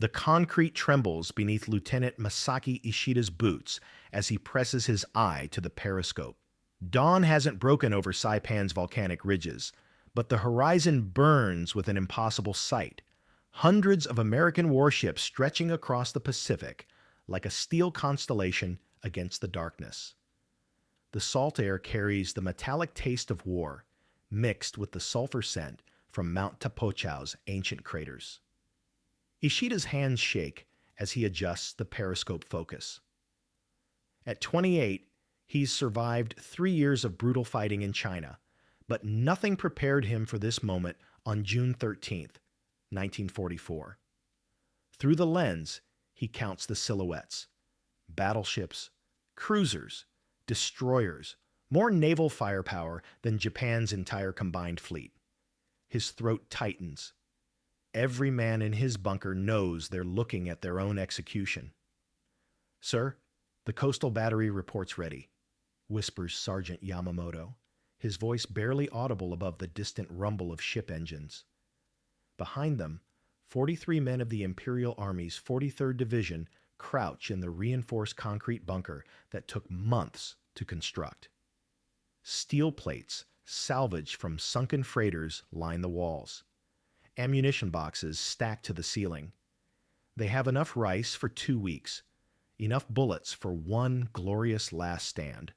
The concrete trembles beneath Lieutenant Masaaki Ishida's boots as he presses his eye to the periscope. Dawn hasn't broken over Saipan's volcanic ridges, but the horizon burns with an impossible sight. Hundreds of American warships stretching across the Pacific like a steel constellation against the darkness. The salt air carries the metallic taste of war, mixed with the sulfur scent from Mount Tapochau's ancient craters. Ishida's hands shake as he adjusts the periscope focus. At 28, he's survived 3 years of brutal fighting in China, but nothing prepared him for this moment on June 13th, 1944. Through the lens, he counts the silhouettes: battleships, cruisers, destroyers, more naval firepower than Japan's entire combined fleet. His throat tightens. Every man in his bunker knows they're looking at their own execution. "Sir, the coastal battery reports ready," whispers Sergeant Yamamoto, his voice barely audible above the distant rumble of ship engines. Behind them, 43 men of the Imperial Army's 43rd Division crouch in the reinforced concrete bunker that took months to construct. Steel plates, salvaged from sunken freighters, line the walls. Ammunition boxes stacked to the ceiling. They have enough rice for 2 weeks, enough bullets for one glorious last stand.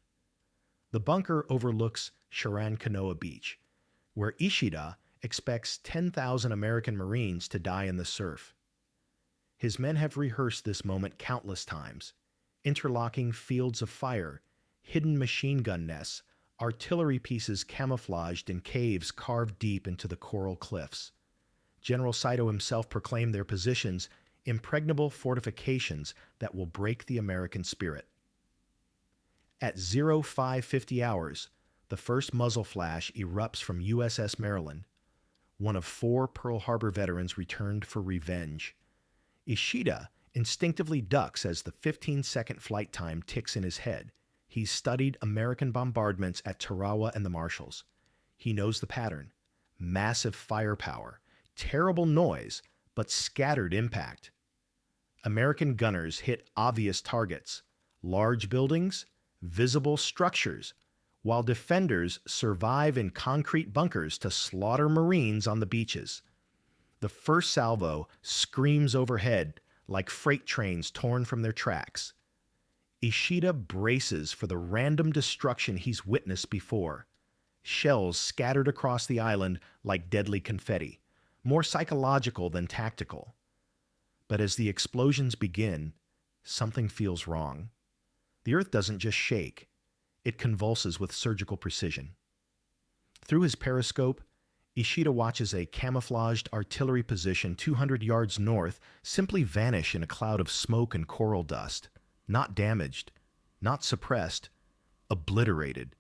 The bunker overlooks Shirankanoa Beach, where Ishida expects 10,000 American Marines to die in the surf. His men have rehearsed this moment countless times: interlocking fields of fire, hidden machine gun nests, artillery pieces camouflaged in caves carved deep into the coral cliffs. General Saito himself proclaimed their positions impregnable fortifications that will break the American spirit. At 0550 hours, the first muzzle flash erupts from USS Maryland. One of 4 Pearl Harbor veterans returned for revenge. Ishida instinctively ducks as the 15-second flight time ticks in his head. He's studied American bombardments at Tarawa and the Marshalls. He knows the pattern: massive firepower, terrible noise, but scattered impact. American gunners hit obvious targets: large buildings, visible structures, while defenders survive in concrete bunkers to slaughter Marines on the beaches. The first salvo screams overhead like freight trains torn from their tracks. Ishida braces for the random destruction he's witnessed before. Shells scattered across the island like deadly confetti, more psychological than tactical. But as the explosions begin, something feels wrong. The earth doesn't just shake, it convulses with surgical precision. Through his periscope, Ishida watches a camouflaged artillery position 200 yards north simply vanish in a cloud of smoke and coral dust. Not damaged, not suppressed, obliterated.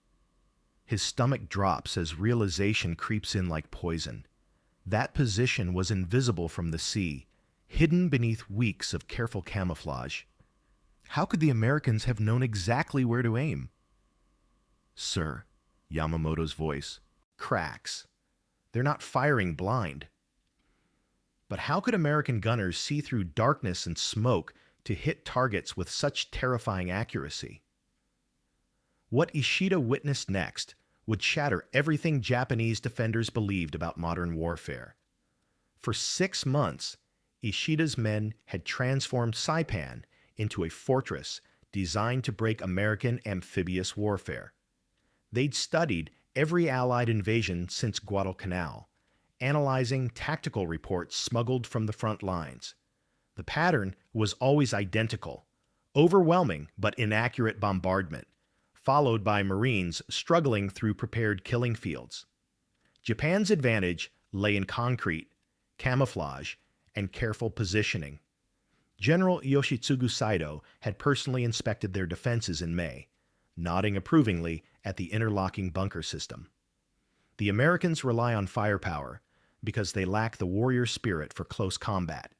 His stomach drops as realization creeps in like poison. That position was invisible from the sea, hidden beneath weeks of careful camouflage. How could the Americans have known exactly where to aim? "Sir," Yamamoto's voice cracks. They're not firing blind. But how could American gunners see through darkness and smoke to hit targets with such terrifying accuracy? What Ishida witnessed next would shatter everything Japanese defenders believed about modern warfare. For 6 months, Ishida's men had transformed Saipan into a fortress designed to break American amphibious warfare. They'd studied every Allied invasion since Guadalcanal, analyzing tactical reports smuggled from the front lines. The pattern was always identical: overwhelming but inaccurate bombardment, followed by Marines struggling through prepared killing fields. Japan's advantage lay in concrete, camouflage, and careful positioning. General Yoshitsugu Saito had personally inspected their defenses in May, nodding approvingly at the interlocking bunker system. The Americans rely on firepower because they lack the warrior spirit for close combat,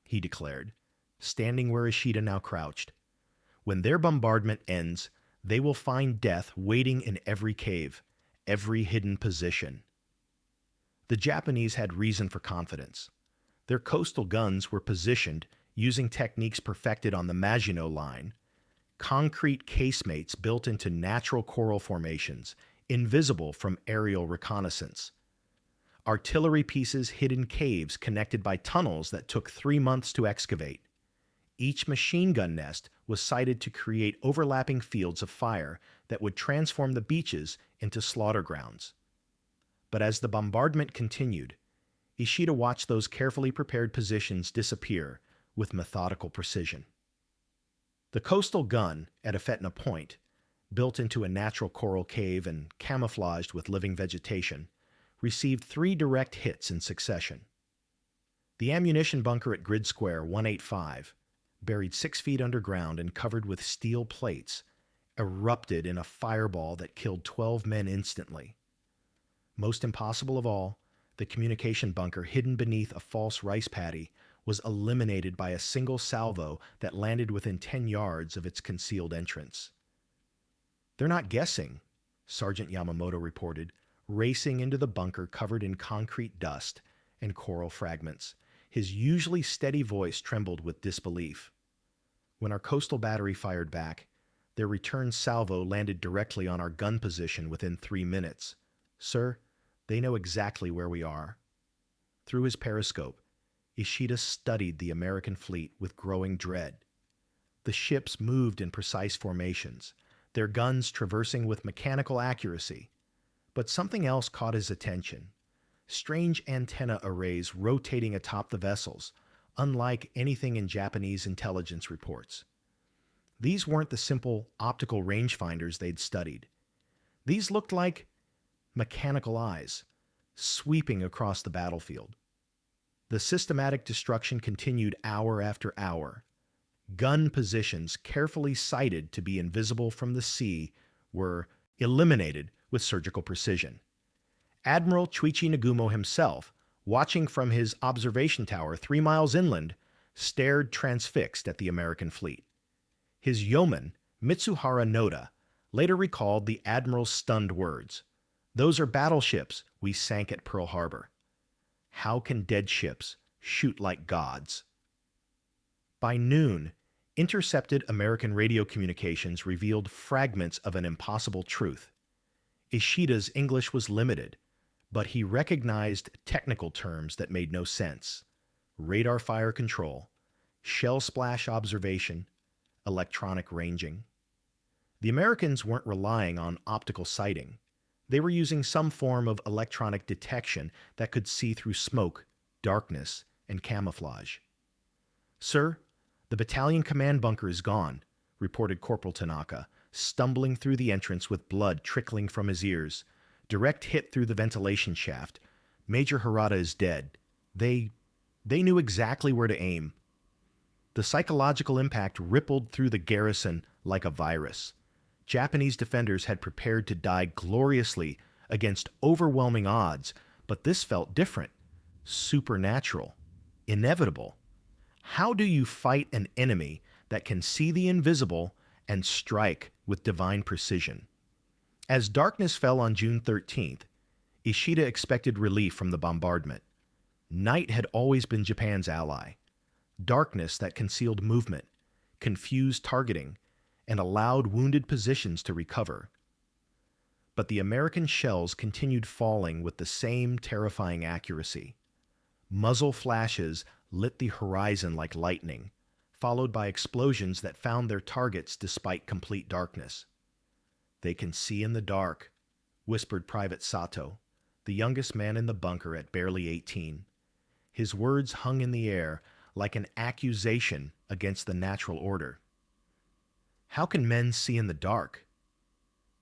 he declared, standing where Ishida now crouched. When their bombardment ends, they will find death waiting in every cave, every hidden position. The Japanese had reason for confidence. Their coastal guns were positioned using techniques perfected on the Maginot Line, concrete casemates built into natural coral formations, invisible from aerial reconnaissance. Artillery pieces hid in caves connected by tunnels that took 3 months to excavate. Each machine gun nest was sited to create overlapping fields of fire that would transform the beaches into slaughter grounds. But as the bombardment continued, Ishida watched those carefully prepared positions disappear with methodical precision. The coastal gun at Afetna Point, built into a natural coral cave and camouflaged with living vegetation, received 3 direct hits in succession. The ammunition bunker at Grid Square 185, buried 6 feet underground and covered with steel plates, erupted in a fireball that killed 12 men instantly. Most impossible of all, the communication bunker hidden beneath a false rice paddy was eliminated by a single salvo that landed within 10 yards of its concealed entrance. "They're not guessing," Sergeant Yamamoto reported, racing into the bunker covered in concrete dust and coral fragments. His usually steady voice trembled with disbelief. When our coastal battery fired back, their return salvo landed directly on our gun position within 3 minutes. "Sir, they know exactly where we are." Through his periscope, Ishida studied the American fleet with growing dread. The ships moved in precise formations, their guns traversing with mechanical accuracy. But something else caught his attention. Strange antenna arrays rotating atop the vessels, unlike anything in Japanese intelligence reports. These weren't the simple optical rangefinders they'd studied. These looked like mechanical eyes, sweeping across the battlefield. The systematic destruction continued hour after hour. Gun positions carefully sighted to be invisible from the sea were eliminated with surgical precision. Admiral Nagumo himself, watching from his observation tower 3 miles inland, stared transfixed at the American fleet. His yeoman, Mitsuhara Noda, later recalled the Admiral's stunned words, "Those are battleships we sank at Pearl Harbor. How can dead ships shoot like gods?" By noon, intercepted American radio communications revealed fragments of an impossible truth. Ishida's English was limited, but he recognized technical terms that made no sense: radar fire control, shell splash observation, electronic ranging. The Americans weren't relying on optical sighting. They were using some form of electronic detection that could see through smoke, darkness, and camouflage. "Sir, the battalion command bunker is gone," reported Corporal Tanaka, stumbling through the entrance with blood trickling from his ears. "Direct hit through the ventilation shaft. Major Harada is dead. They knew exactly where to aim." The psychological impact rippled through the garrison like a virus. Japanese defenders had prepared to die gloriously against overwhelming odds, but this felt different, supernatural, inevitable. How do you fight an enemy that can see the invisible and strike with divine precision? As darkness fell on June 13th, Ishida expected relief from the bombardment. Night had always been Japan's ally. Darkness that concealed movement, confused targeting, and allowed wounded positions to recover. But the American shells continued falling with the same terrifying accuracy. Muzzle flashes lit the horizon like lightning, followed by explosions that found their targets despite complete darkness. "They can see in the dark," whispered Private Sato, the youngest man in the bunker at barely 18. His words hung in the air like an accusation against the natural order. How can men see in the dark?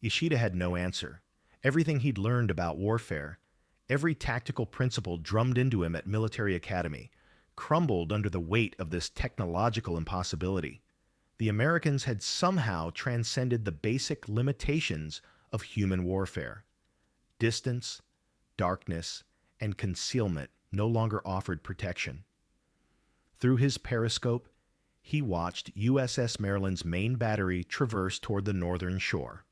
Ishida had no answer. Everything he'd learned about warfare, every tactical principle drummed into him at military academy, crumbled under the weight of this technological impossibility. The Americans had somehow transcended the basic limitations of human warfare. Distance, darkness, and concealment no longer offered protection. Through his periscope, he watched USS Maryland's main battery traverse toward the northern shore.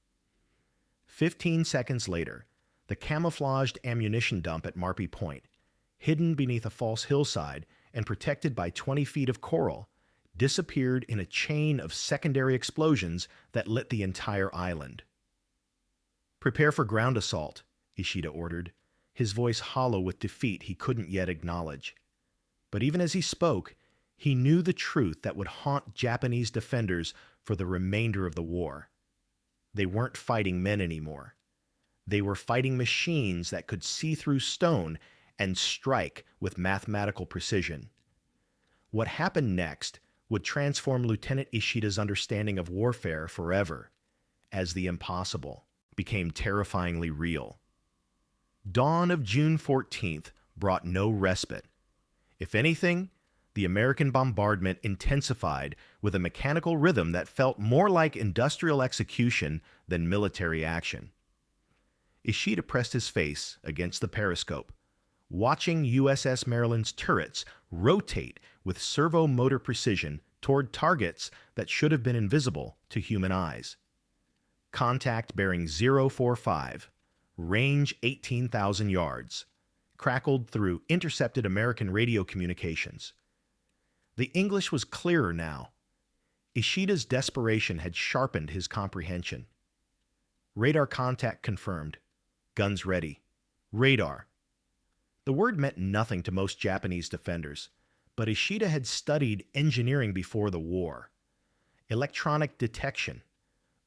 15 seconds later, the camouflaged ammunition dump at Marpy Point, hidden beneath a false hillside and protected by 20 feet of coral, disappeared in a chain of secondary explosions that lit the entire island. "Prepare for ground assault," Ishida ordered, his voice hollow with defeat he couldn't yet acknowledge. But even as he spoke, he knew the truth that would haunt Japanese defenders for the remainder of the war. They weren't fighting men anymore. They were fighting machines that could see through stone and strike with mathematical precision. What happened next would transform Lieutenant Ishida's understanding of warfare forever, as the impossible became terrifyingly real. Dawn of June 14th brought no respite. If anything, the American bombardment intensified with a mechanical rhythm that felt more like industrial execution than military action. Ishida pressed his face against the periscope, watching USS Maryland's turrets rotate with servo motor precision toward targets that should have been invisible to human eyes. Contact bearing 045, range 18,000 yards, crackled through intercepted American radio communications. The English was clearer now. Ishida's desperation had sharpened his comprehension. Radar contact confirmed. Guns ready. Radar. The word meant nothing to most Japanese defenders, but Ishida had studied engineering before the war. Electronic detection,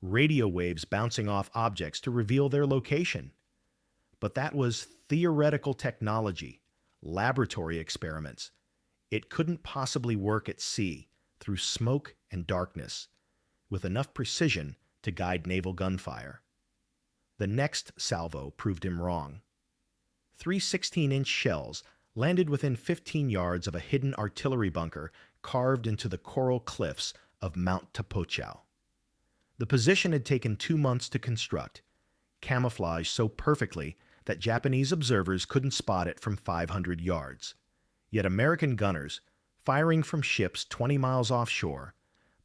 radio waves bouncing off objects to reveal their location. But that was theoretical technology, laboratory experiments. It couldn't possibly work at sea, through smoke and darkness, with enough precision to guide naval gunfire. The next salvo proved him wrong. 3 16-inch shells landed within 15 yards of a hidden artillery bunker carved into the coral cliffs of Mount Tapochau. The position had taken 2 months to construct, camouflaged so perfectly that Japanese observers couldn't spot it from 500 yards. Yet American gunners, firing from ships 20 miles offshore,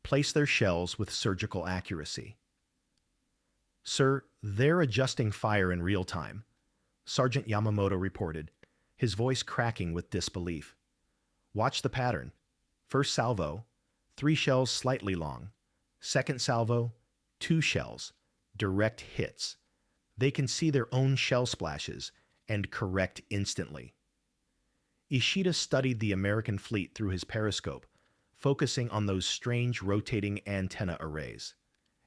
placed their shells with surgical accuracy. "Sir, they're adjusting fire in real time," Sergeant Yamamoto reported, his voice cracking with disbelief. "Watch the pattern. First salvo, 3 shells slightly long. Second salvo, 2 shells. Direct hits. They can see their own shell splashes and correct instantly." Ishida studied the American fleet through his periscope, focusing on those strange rotating antenna arrays.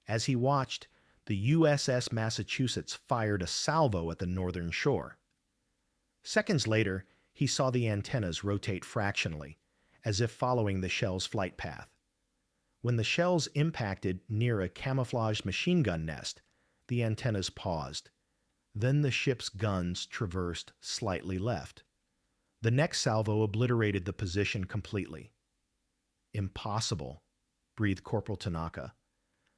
As he watched, the USS Massachusetts fired a salvo at the northern shore. Seconds later, he saw the antennas rotate fractionally, as if following the shell's flight path. When the shells impacted near a camouflaged machine gun nest, the antennas paused. Then the ship's guns traversed slightly left. The next salvo obliterated the position completely. "Impossible," breathed Corporal Tanaka.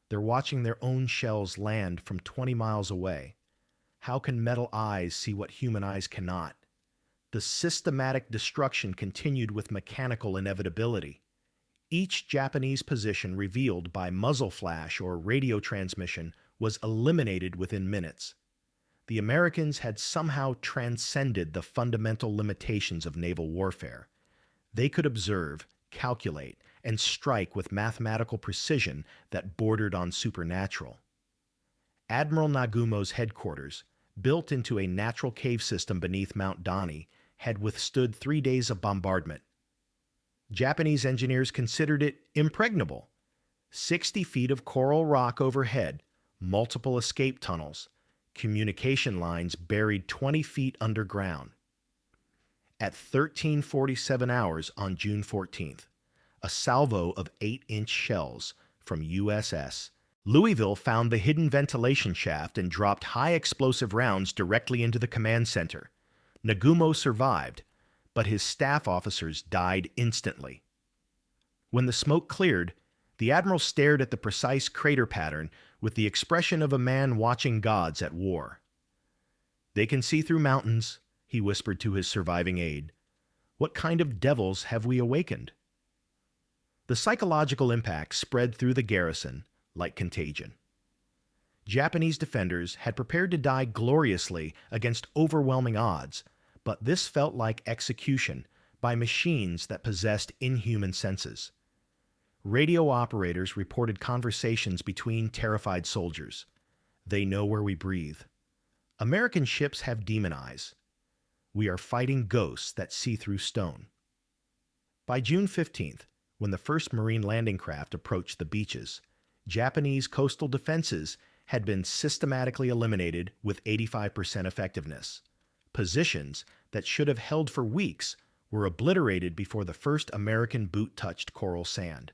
"They're watching their own shells land from 20 miles away. How can metal eyes see what human eyes cannot?" The systematic destruction continued with mechanical inevitability. Each Japanese position revealed by muzzle flash or radio transmission was eliminated within minutes. The Americans had somehow transcended the fundamental limitations of naval warfare. They could observe, calculate, and strike with mathematical precision that bordered on supernatural. Admiral Nagumo's headquarters, built into a natural cave system beneath Mount Dani, had withstood 3 days of bombardment. Japanese engineers considered it impregnable. 60 feet of coral rock overhead, multiple escape tunnels, communication lines buried 20 feet underground. At 13:47 hours on June 14th, a salvo of 8-inch shells from USS Louisville found the hidden ventilation shaft and dropped high explosive rounds directly into the command center. Nagumo survived, but his staff officers died instantly. When the smoke cleared, the admiral stared at the precise crater pattern with the expression of a man watching gods at war. "They can see through mountains," he whispered to his surviving aide. "What kind of devils have we awakened?" The psychological impact spread through the garrison like contagion. Japanese defenders had prepared to die gloriously against overwhelming odds, but this felt like execution by machines that possessed inhuman senses. Radio operators reported conversations between terrified soldiers. They know where we breathe. American ships have demon eyes. We are fighting ghosts that see through stone. By June 15th, when the first Marine landing craft approached the beaches, Japanese coastal defenses had been systematically eliminated with 85% effectiveness. Positions that should have held for weeks were obliterated before the first American boot touched coral sand.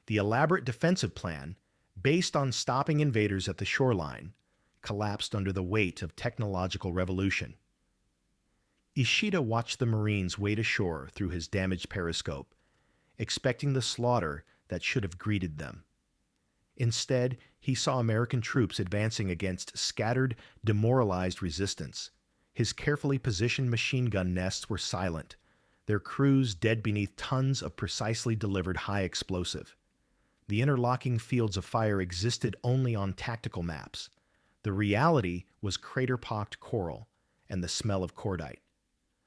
The elaborate defensive plan, based on stopping invaders at the shoreline, collapsed under the weight of technological revolution. Ishida watched the Marines wade ashore through his damaged periscope, expecting the slaughter that should have greeted them. Instead, he saw American troops advancing against scattered, demoralized resistance. His carefully positioned machine gun nests were silent, their crews dead beneath tons of precisely delivered high explosive. The interlocking fields of fire existed only on tactical maps. The reality was crater-pocked coral and the smell of cordite.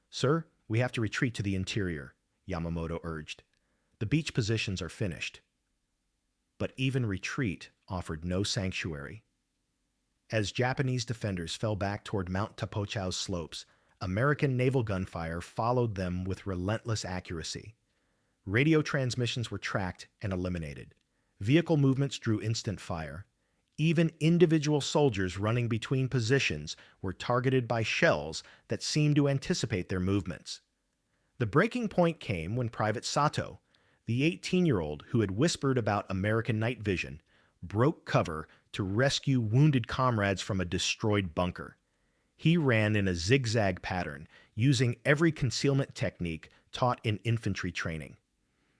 "Sir, we have to retreat to the interior," Yamamoto urged. "The beach positions are finished." But even retreat offered no sanctuary. As Japanese defenders fell back toward Mount Tapochau's slopes, American naval gunfire followed them with relentless accuracy. Radio transmissions were tracked and eliminated. Vehicle movements drew instant fire. Even individual soldiers running between positions were targeted by shells that seemed to anticipate their movements. The breaking point came when Private Sato, the 18-year-old who had whispered about American night vision, broke cover to rescue wounded comrades from a destroyed bunker. He ran in a zigzag pattern, using every concealment technique taught in infantry training.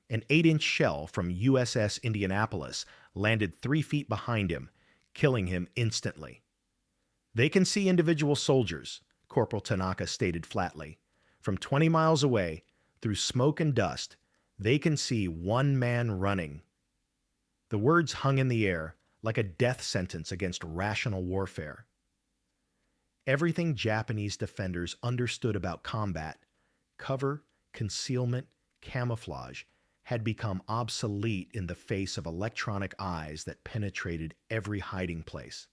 An 8-inch shell from USS Indianapolis landed 3 feet behind him, killing him instantly. "They can see individual soldiers," Corporal Tanaka stated flatly. "From 20 miles away, through smoke and dust, they can see one man running." The words hung in the air like a death sentence against rational warfare. Everything Japanese defenders understood about combat, cover, concealment, camouflage, had become obsolete in the face of electronic eyes that penetrated every hiding place.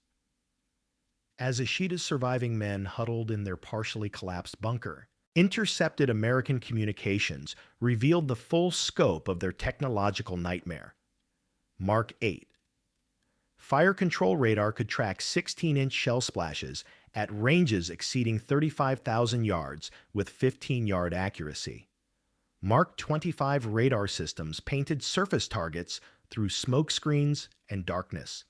As Ishida's surviving men huddled in their partially collapsed bunker, intercepted American communications revealed the full scope of their technological nightmare. Mark 8. Fire control radar could track 16-inch shell splashes at ranges exceeding 35,000 yards with 15-yard accuracy. Mark 25 radar systems painted surface targets through smoke screens and darkness.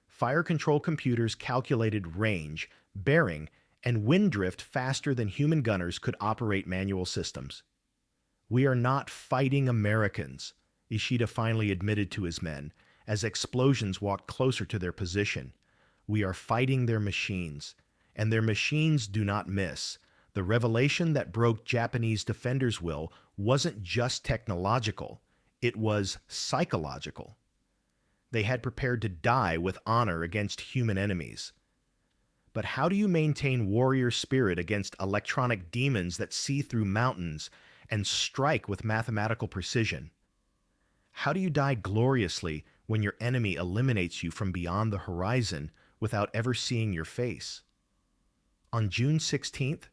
Fire control computers calculated range, bearing, and wind drift faster than human gunners could operate manual systems. "We are not fighting Americans," Ishida finally admitted to his men as explosions walked closer to their position. "We are fighting their machines, and their machines do not miss." The revelation that broke Japanese defenders' will wasn't just technological, it was psychological. They had prepared to die with honor against human enemies. But how do you maintain warrior spirit against electronic demons that see through mountains and strike with mathematical precision? How do you die gloriously when your enemy eliminates you from beyond the horizon without ever seeing your face? On June 16th,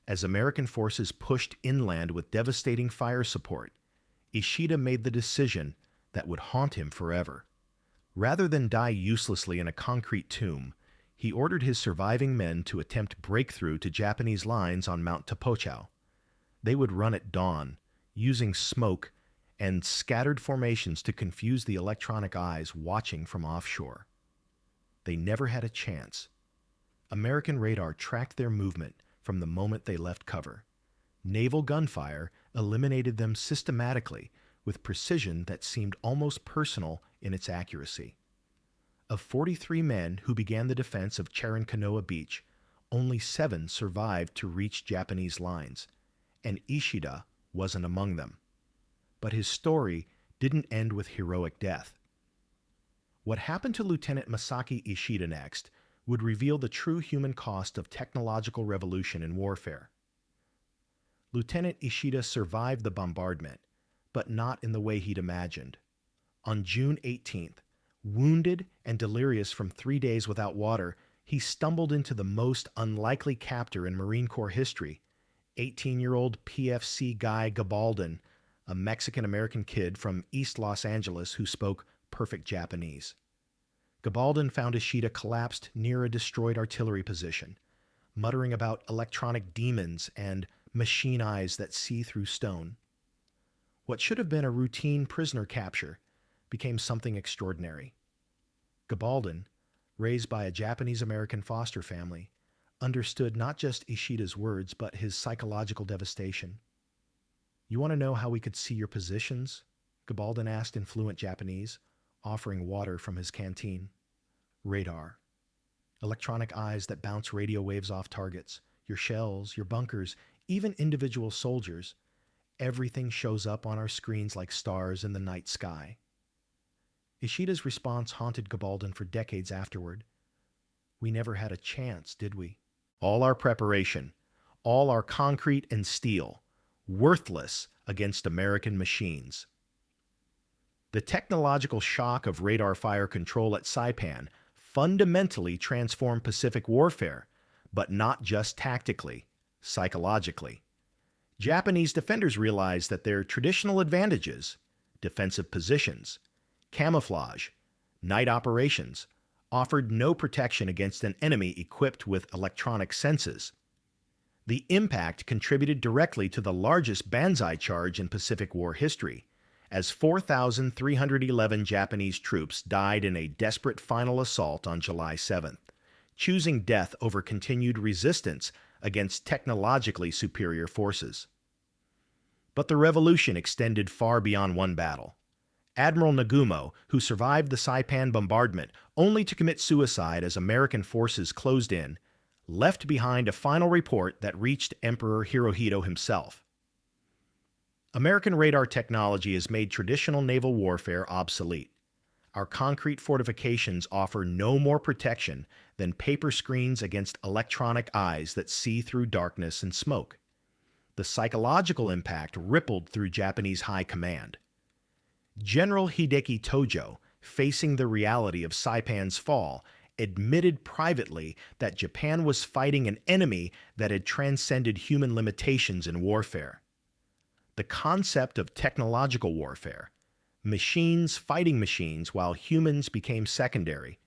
as American forces pushed inland with devastating fire support, Ishida made the decision that would haunt him forever. Rather than die uselessly in a concrete tomb, he ordered his surviving men to attempt breakthrough to Japanese lines on Mount Tapochau. They would run at dawn, using smoke and scattered formations to confuse the electronic eyes watching from offshore. They never had a chance. American radar tracked their movement from the moment they left cover. Naval gunfire eliminated them systematically with precision that seemed almost personal in its accuracy. Of 43 men who began the defense of Charinkanoa Beach, only 7 survived to reach Japanese lines, and Ishida wasn't among them. But his story didn't end with heroic death. What happened to Lieutenant Masaaki Ishida next would reveal the true human cost of technological revolution in warfare. Lieutenant Ishida survived the bombardment, but not in the way he'd imagined. On June 18th, wounded and delirious from 3 days without water, he stumbled into the most unlikely captor in Marine Corps history, 18-year-old PFC Guy Gabaldon, a Mexican-American kid from East Los Angeles who spoke perfect Japanese. Gabaldon found Ishida collapsed near a destroyed artillery position, muttering about electronic demons and machine eyes that see through stone. What should have been a routine prisoner capture became something extraordinary. Gabaldon, raised by a Japanese-American foster family, understood not just Ishida's words, but his psychological devastation. "You want to know how we could see your positions?" Gabaldon asked in fluent Japanese, offering water from his canteen. "Radar. Electronic eyes that bounce radio waves off targets, your shells, your bunkers, even individual soldiers. Everything shows up on our screens like stars in the night sky." Ishida's response haunted Gabaldon for decades afterward. "We never had a chance, did we? All our preparation, all our concrete and steel, worthless against American machines." The technological shock of radar fire control at Saipan fundamentally transformed Pacific warfare, but not just tactically, psychologically. Japanese defenders realized that their traditional advantages, defensive positions, camouflage, night operations, offered no protection against an enemy equipped with electronic senses. The impact contributed directly to the largest banzai charge in Pacific War history, as 4,311 Japanese troops died in a desperate final assault on July 7th, choosing death over continued resistance against technologically superior forces. But the revolution extended far beyond one battle. Admiral Nagumo, who survived the Saipan bombardment only to commit suicide as American forces closed in, left behind a final report that reached Emperor Hirohito himself. "American radar technology has made traditional naval warfare obsolete. Our concrete fortifications offer no more protection than paper screens against electronic eyes that see through darkness and smoke." The psychological impact rippled through Japanese high command. General Hideki Tojo, facing the reality of Saipan's fall, admitted privately that Japan was fighting an enemy that had transcended human limitations in warfare. The concept of technological warfare, machines fighting machines while humans became secondary,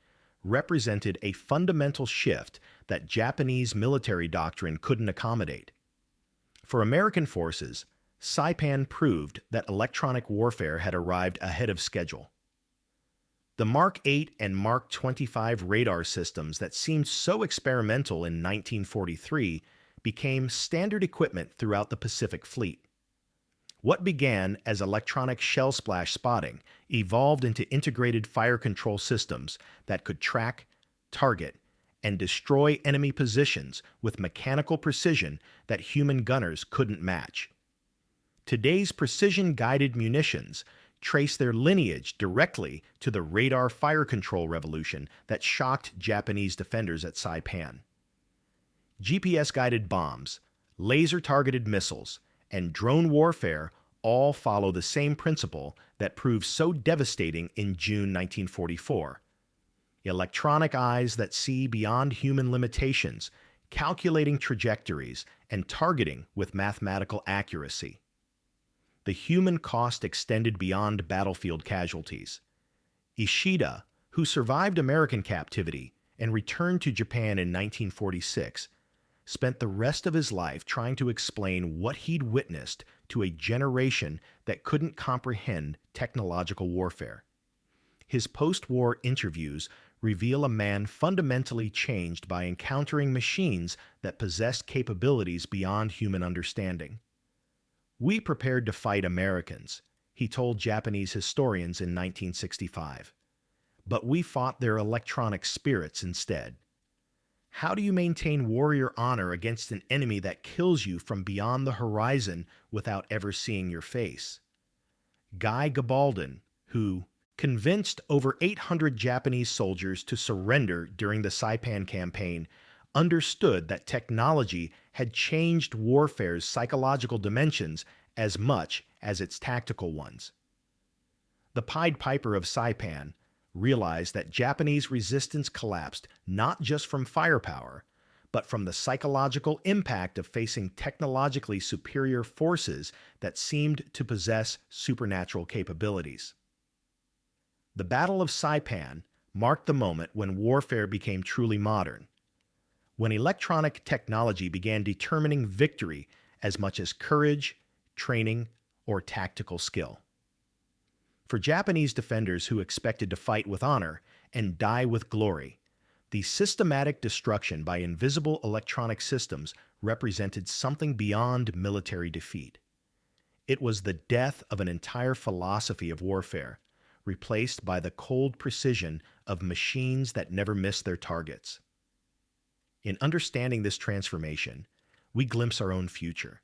represented a fundamental shift that Japanese military doctrine couldn't accommodate. For American forces, Saipan proved that electronic warfare had arrived ahead of schedule. The Mark 8 and Mark 25 radar systems that seemed so experimental in 1943 became standard equipment throughout the Pacific Fleet. What began as electronic shell splash spotting evolved into integrated fire control systems that could track, target, and destroy enemy positions with mechanical precision that human gunners couldn't match. Today's precision-guided munitions trace their lineage directly to the radar fire control revolution that shocked Japanese defenders at Saipan. GPS-guided bombs, laser-targeted missiles, and drone warfare all follow the same principle that proved so devastating in June 1944. Electronic eyes that see beyond human limitations, calculating trajectories, and targeting with mathematical accuracy. The human cost extended beyond battlefield casualties. Ishida, who survived American captivity and returned to Japan in 1946, spent the rest of his life trying to explain what he'd witnessed to a generation that couldn't comprehend technological warfare. His post-war interviews reveal a man fundamentally changed by encountering machines that possessed capabilities beyond human understanding. "We prepared to fight Americans," he told Japanese historians in 1965. "But we fought their electronic spirits instead." How do you maintain warrior honor against an enemy that kills you from beyond the horizon without ever seeing your face? Guy Gabaldon, who convinced over 800 Japanese soldiers to surrender during the Saipan campaign, understood that technology had changed warfare's psychological dimensions as much as its tactical ones. The Pied Piper of Saipan realized that Japanese resistance collapsed not just from firepower, but from the psychological impact of facing technologically superior forces that seemed to possess supernatural capabilities. The Battle of Saipan marked the moment when warfare became truly modern, when electronic technology began determining victory as much as courage, training, or tactical skill. For Japanese defenders who expected to fight with honor and die with glory, the systematic destruction by invisible electronic systems represented something beyond military defeat. It was the death of an entire philosophy of warfare, replaced by the cold precision of machines that never miss their targets. In understanding this transformation, we glimpse our own future,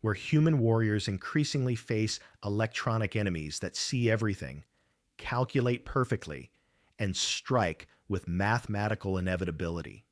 where human warriors increasingly face electronic enemies that see everything, calculate perfectly, and strike with mathematical inevitability.